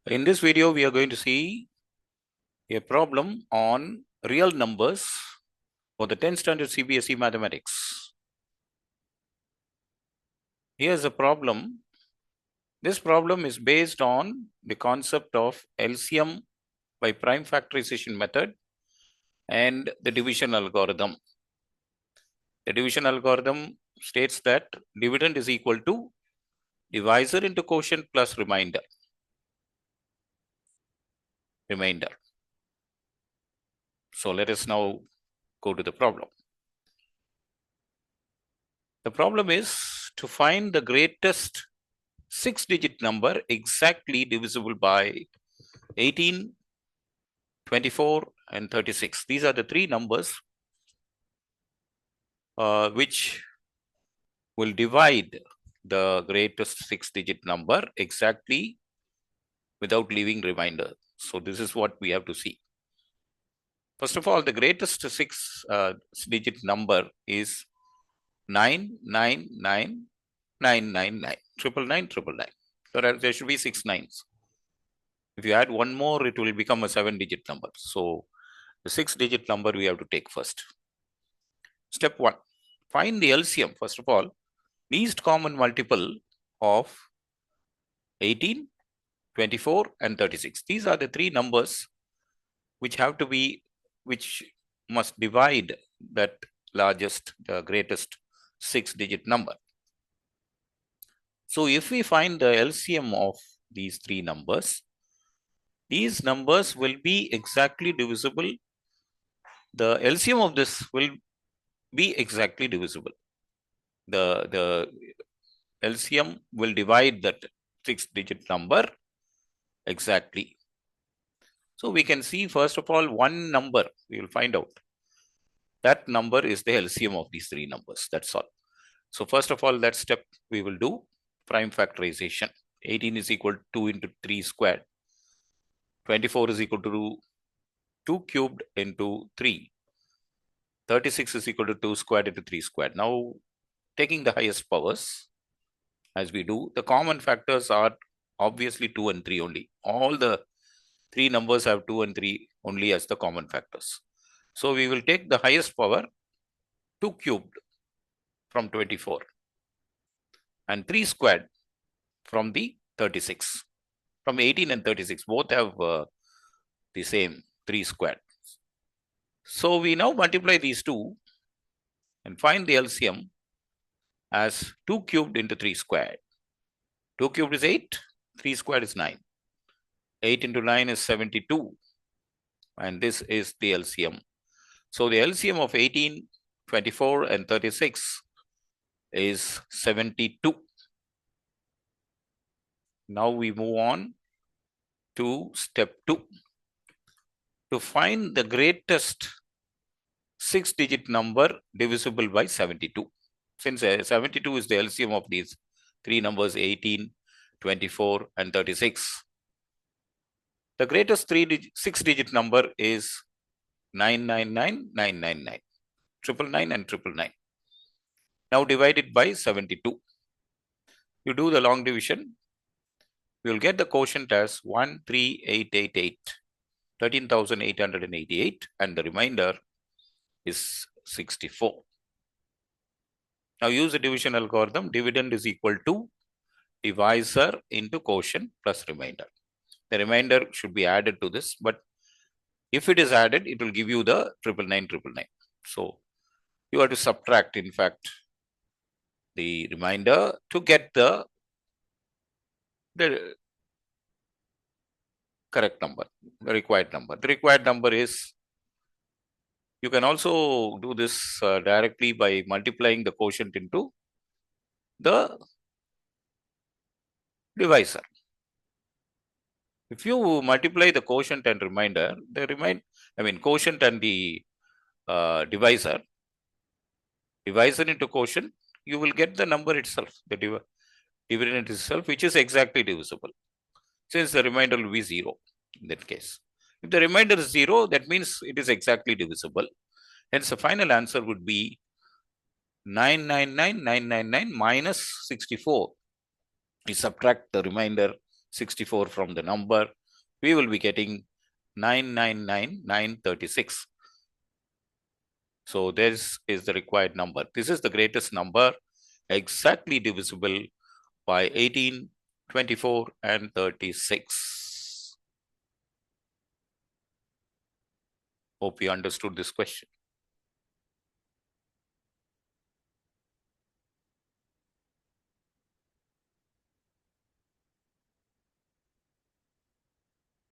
In this video, we are going to see a problem on real numbers for the 10th standard CBSE Mathematics. Here's a problem. This problem is based on the concept of LCM by prime factorization method and the division algorithm. The division algorithm states that dividend is equal to divisor into quotient plus remainder. So let us now go to the problem. The problem is to find the greatest 6-digit number exactly divisible by 18, 24, and 36. These are the three numbers which will divide the greatest 6-digit number exactly without leaving remainder. So this is what we have to see. First of all, the greatest 6-digit number is 99999, 999. So there should be 6 nines. If you add one more, it will become a 7-digit number. So the 6-digit number we have to take first. Step 1, find the LCM. First of all, least common multiple of 18, 24, and 36. These are the three numbers which must divide that the greatest 6-digit number. So if we find the LCM of these three numbers, these numbers will be exactly divisible. The LCM of this will be exactly divisible. The LCM will divide that 6-digit number exactly. So we can see, first of all, one number we will find out. That number is the LCM of these three numbers. That's all. So first of all, that step we will do prime factorization. 18 is equal to 2 into 3 squared. 24 is equal to 2 cubed into 3. 36 is equal to 2 squared into 3 squared. Now, taking the highest powers, as we do, the common factors are obviously 2 and 3 only. All the three numbers have 2 and 3 only as the common factors. So we will take the highest power, 2 cubed from 24, and 3 squared from the 36. From 18 and 36, both have the same 3 squared. So we now multiply these two and find the LCM as 2 cubed into 3 squared. 2 cubed is 8, 3 squared is 9. 8 into 9 is 72. And this is the LCM. So the LCM of 18, 24, and 36 is 72. Now we move on to step 2. To find the greatest 6-digit number divisible by 72. Since 72 is the LCM of these three numbers, 18, 24, and 36. The greatest 6-digit number is 999, 999, 999, and 999. Now divided by 72. You do the long division. You will get the quotient as 13888, 13,888, and the remainder is 64. Now use the division algorithm. Dividend is equal to divisor into quotient plus remainder. The remainder should be added to this, but if it is added, it will give you the 999. So you have to subtract, in fact, the remainder to get the correct number, the required number. The required number is, you can also do this directly by multiplying the quotient into the divisor. If you multiply the quotient and remainder, quotient and the divisor into quotient, you will get the number itself, the dividend itself, which is exactly divisible, since the remainder will be 0 in that case. If the remainder is 0, that means it is exactly divisible. Hence, the final answer would be 999,999 minus 64. We subtract the remainder 64 from the number, we will be getting 999,936. So this is the required number. This is the greatest number, exactly divisible by 18, 24, and 36. Hope you understood this question.